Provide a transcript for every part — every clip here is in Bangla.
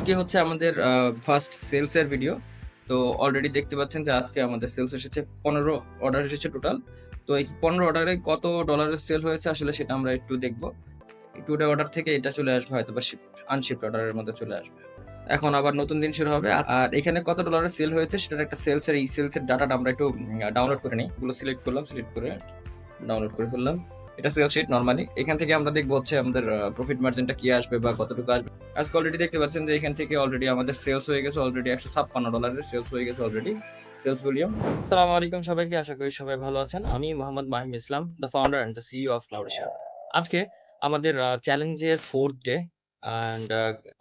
আজকে হচ্ছে আমাদের ফার্স্ট সেলস এর ভিডিও। তো অলরেডি দেখতে পাচ্ছেন যে আজকে আমাদের সেলস এসেছে 15 অর্ডার এসেছে টোটাল। তো এই 15 অর্ডারে কত ডলারের সেল হয়েছে আসলে সেটা আমরা একটু দেখব। টুডে অর্ডার থেকে এটা চলে আসবে হয়তোবা আনশিপড অর্ডারের মধ্যে চলে আসবে। এখন আবার নতুন দিন শুরু হবে। আর এখানে কত ডলারের সেল হয়েছে সেটার একটা সেলস এর ডাটাটা আমরা একটু ডাউনলোড করে নিই। এগুলো সিলেক্ট করলাম, সিলেক্ট করে ডাউনলোড করে ফেললাম। এটা সেল শিট নরমালি। এখান থেকে আমরা দেখবো হচ্ছে আমাদের প্রফিট মার্জিনটা কি আসবে বা কতটুকু আসবে। আজকে অলরেডি দেখতে পাচ্ছেন যে এখান থেকে অলরেডি আমাদের সেলস হয়ে গেছে অলরেডি $156 সেলস হয়ে গেছে অলরেডি সেলস ভলিউম। আসসালামু আলাইকুম সবাইকে, আশা করি সবাই ভালো আছেন। আমি Mohammad Mahim Islam, the founder and the CEO of ক্লাউডেশার। আজকে আমাদের চ্যালেঞ্জের 4th ডে অ্যান্ড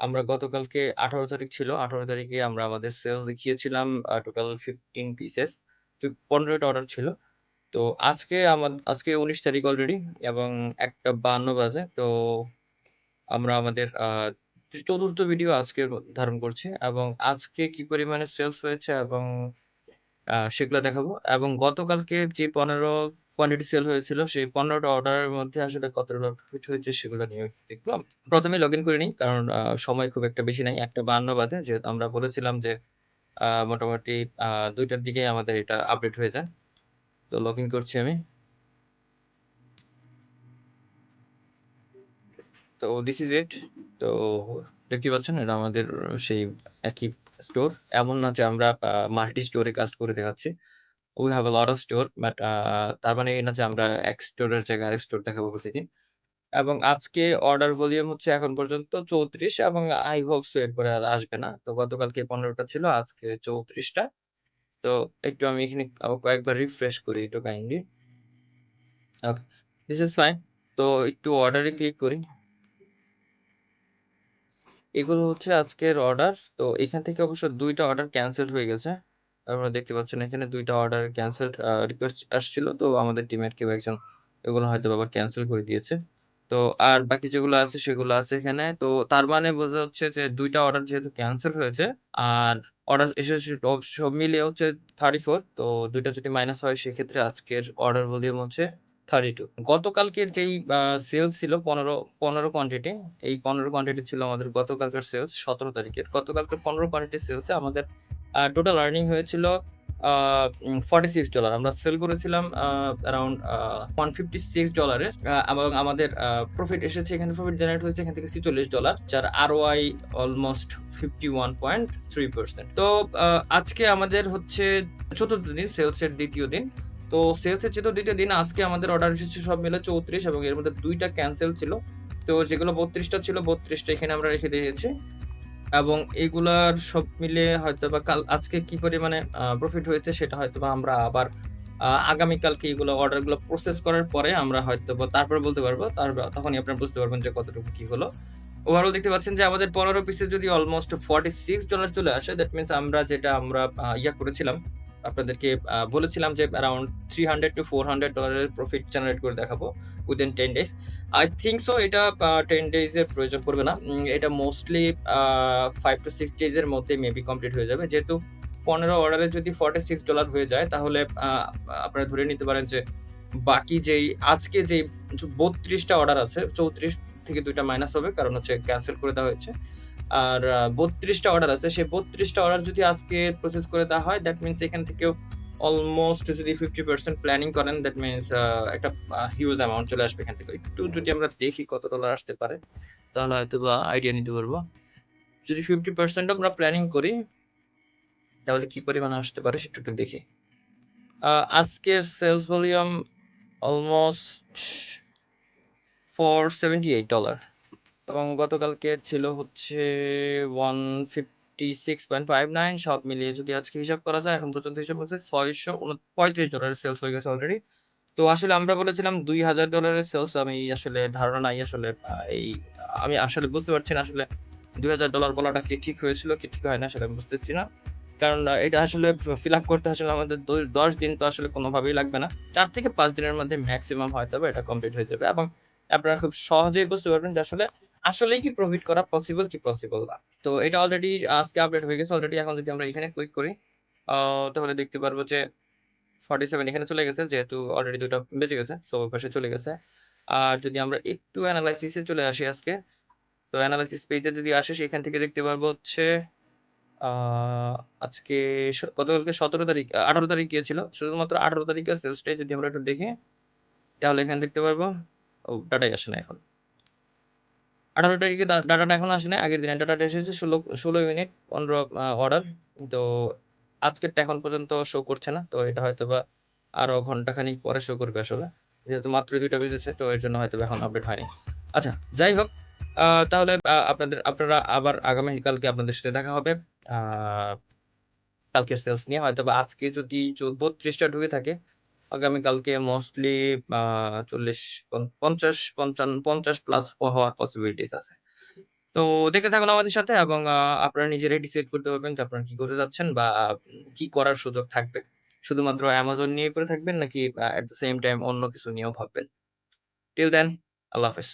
আমরা গতকালকে 18 তারিখ ছিল। 18 তারিখে আমরা আমাদের সেলস দেখিয়েছিলাম টোটাল 15 পিসেস। 15টা অর্ডার ছিল। তো আজকে 19 তারিখ অলরেডি এবং 1:52 বাজে। তো আমরা আমাদের ৪র্থ ভিডিও আজকে ধারণ করছি এবং আজকে কি পরিমাণে সেলস হয়েছে এবং সেগুলো দেখাবো এবং গতকালকে যে 15 কোয়ান্টিটি সেল হয়েছিল সেই 15টা অর্ডারের মধ্যে আসলে কতটা প্রফিট হয়েছে সেগুলো নিয়ে দেখব। প্রথমে লগইন করে নিই কারণ সময় খুব একটা বেশি নাই। 1:52 বাজে, যেহেতু আমরা বলেছিলাম যে মোটামুটি 2টার দিকে আমাদের এটা আপডেট হয়ে যায়। তো লগইন করছি আমি। তো দিস ইজ ইট। তো দেখতে পাচ্ছেন এটা আমাদের সেই একই স্টোর। এমন না যে আমরা মাল্টি স্টোরে কাজ করে দেখাচ্ছি। We have a lot of store, but তার মানে এই না যে আমরা এক স্টোরের জায়গায় আরেক স্টোর দেখাবো প্রতিদিন। এবং আজকে অর্ডার ভলিউম হচ্ছে এখন পর্যন্ত 34 এবং আই হোপ সো এরপরে আর আসবে না। তো গতকালকে 15টা ছিল, আজকে 34টা। তো একটু আমি এখানে কয়েকবার রিফ্রেশ করি একটু kindly. Okay, this is fine. তো একটু অর্ডারে ক্লিক করি। এগুলো হচ্ছে আজকের অর্ডার। তো এখান থেকে অবশ্য 2টা অর্ডার ক্যানসেল হয়ে গেছে। আপনারা দেখতে পাচ্ছেন এখানে 2টা অর্ডার ক্যানসেলড রিকোয়েস্ট আসছিল। তো আমাদের টিমের কেউ একজন এগুলো হয়তোবা আবার ক্যানসেল করে দিয়েছে। তো আর বাকি যেগুলো আছে সেগুলো আছে এখানে। তো তার মানে বোঝা যাচ্ছে যে 2টা অর্ডার যেহেতু ক্যানসেল হয়েছে আর অর্ডার এসেছে সব মিলিয়ে হচ্ছে 34। তো 2টা যদি মাইনাস হয় সেক্ষেত্রে আজকের অর্ডার ভলিউম হচ্ছে 32। গতকালকের যেই সেলস ছিল 15 কোয়ান্টিটি, এই 15 কোয়ান্টিটি ছিল আমাদের গতকালকার সেলস 17 তারিখের। গতকালকে 15 কোয়ান্টিটি সেলসে আমাদের টোটাল আর্নিং হয়েছিল $46। আমরা সেল করেছিলাম অ্যারাউন্ড $156 এবং আমাদের প্রফিট এসেছে, এখানে প্রফিট জেনারেট হয়েছে এখান থেকে $46, যার আরওআই অলমোস্ট 51.3%। তো আজকে আমাদের হচ্ছে চতুর্থ দিন, সেলসের দ্বিতীয় দিন। তো সেলসের যেহেতু দ্বিতীয় দিন, আজকে আমাদের অর্ডার এসেছে সব মিলে 34 এবং এর মধ্যে 2টা ক্যান্সেল ছিল। তো যেগুলো 32টা ছিল 32টা এখানে আমরা রেখে দিয়েছি এবং এগুলার সব মিলে হয়তো বা আজকে কি পরিমাণে প্রফিট হয়েছে সেটা হয়তো বা আমরা আবার আগামীকালকে এগুলো অর্ডারগুলো প্রসেস করার পরে আমরা হয়তো বা তারপরে বলতে পারবো। তখনই আপনারা বুঝতে পারবেন যে কতটুকু কি হলো। ওভারঅল দেখতে পাচ্ছেন যে আমাদের 15 পিসে যদি অলমোস্ট $46 চলে আসে, দ্যাট মিনস আমরা ইয়া করেছিলাম, আপনাদেরকে বলেছিলাম যে অ্যারাউন্ড $300 to $400 প্রফিট জেনারেট করে দেখাবো within 10 days. I think so এটা 10 ডেজের প্রয়োজন পড়বে না। এটা মোস্টলি 5 to 6 ডেজের মধ্যে মেবি কমপ্লিট হয়ে যাবে। যেহেতু 15 অর্ডারে যদি $46 হয়ে যায় তাহলে আপনারা ধরে নিতে পারেন যে বাকি আজকে যেই 32টা অর্ডার আছে, 34 থেকে 2টা মাইনাস হবে কারণ হচ্ছে ক্যান্সেল করে দেওয়া হয়েছে। আর 32টা অর্ডার আছে, সেই 32টা অর্ডার যদি আজকে প্রসেস করে দেওয়া হয়, দ্যাট মিনস এখান থেকেও অলমোস্ট যদি 50% প্ল্যানিং করেন, দ্যাট মিনস একটা হিউজ অ্যামাউন্ট চলে আসবে এখান থেকে। একটু যদি আমরা দেখি কত ডলার আসতে পারে তাহলে হয়তো বা আইডিয়া নিতে পারবো। যদি 50% আমরা প্ল্যানিং করি তাহলে কি পরিমাণে আসতে পারে সেটা একটু দেখি। আজকের সেলস ভলিউম অলমোস্ট $478 এবং গতকালকের ছিল হচ্ছে 156.59। সব মিলিয়ে যদি আজকে হিসাব করা যায়, এখন পর্যন্ত হিসাব করছে $635 সেলস হয়ে গেছে অলরেডি। তো আসলে আমরা বলেছিলাম $2,000 সেলস। আমি আসলে ধারণা নাই আসলে আমি আসলে বুঝতে পারছি না আসলে $2,000 বলাটা কি ঠিক হয়েছিল কি ঠিক হয় না সেটা আমি বুঝতেছি না। কারণ এটা আসলে ফিল আপ করতে আসলে আমাদের 10 দিন তো আসলে কোনোভাবেই লাগবে না। 4 থেকে 5 দিনের মধ্যে ম্যাক্সিমাম হয়তোবা এটা কমপ্লিট হয়ে যাবে এবং আপনারা খুব সহজেই বুঝতে পারবেন যে আসলেই কি প্রফিট করা পসিবল কি পসিবল না। তো এটা অলরেডি আজকে আপডেট হয়ে গেছে অলরেডি। এখন যদি আমরা এখানে ক্লিক করি তাহলে দেখতে পারবো যে 47 এখানে চলে গেছে, যেহেতু অলরেডি 2টা বেজে গেছে। সো ওই পাশে চলে গেছে। আর যদি আমরা একটু এনালাইসিস এ চলে আসি আজকে, তো অ্যানালাইসিস পেজে যদি আসে সেখান থেকে দেখতে পারবো হচ্ছে আজকে গতকালকে 17 তারিখ 18 তারিখ গিয়েছিল। শুধুমাত্র 18 তারিখের সেলসটাই যদি আমরা একটু দেখি, তাহলে এখানে দেখতে পারবো। ও ডাটাই আসে না এখন। 18 তারিখে ডাটাটা এখনো আসে নাই। আগের দিনের ডাটাটা এসেছে 16 মিনিট 15 অর্ডার। তো আজকেরটা এখন পর্যন্ত শো করছে না। তো এটা হয়তোবা আরো ঘন্টাখানিক পরে শো করবে আসলে। যেহেতু মাত্র ২ টা বেজেছে তো এর জন্য হয়তোবা এখন আপডেট হয়নি। আচ্ছা, যাই হোক তাহলে আপনারা আবার আগামীকালকে আপনাদের সাথে দেখা হবে। আ কালকের সেলস নিয়ে হয়তোবা আজকে যদি ৩২ টা ঢুকে থাকে, আগামীকালকে মোস্টলি আ ৪০ ৫০ ৫০ প্লাস হওয়ার পসিবিলিটিস আছে। তো দেখতে থাকুন আমাদের সাথে এবং আপনারা নিজেরাই ডিসাইড করতে পারবেন যে আপনারা কি করতে যাচ্ছেন বা কি করার সুযোগ থাকবে। শুধুমাত্র Amazon নিয়ে পড়ে থাকবেন নাকি এট দ্য সেম টাইম অন্য কিছু নিয়েও ভাববেন। টিল দেন আল্লাহ হাফেজ।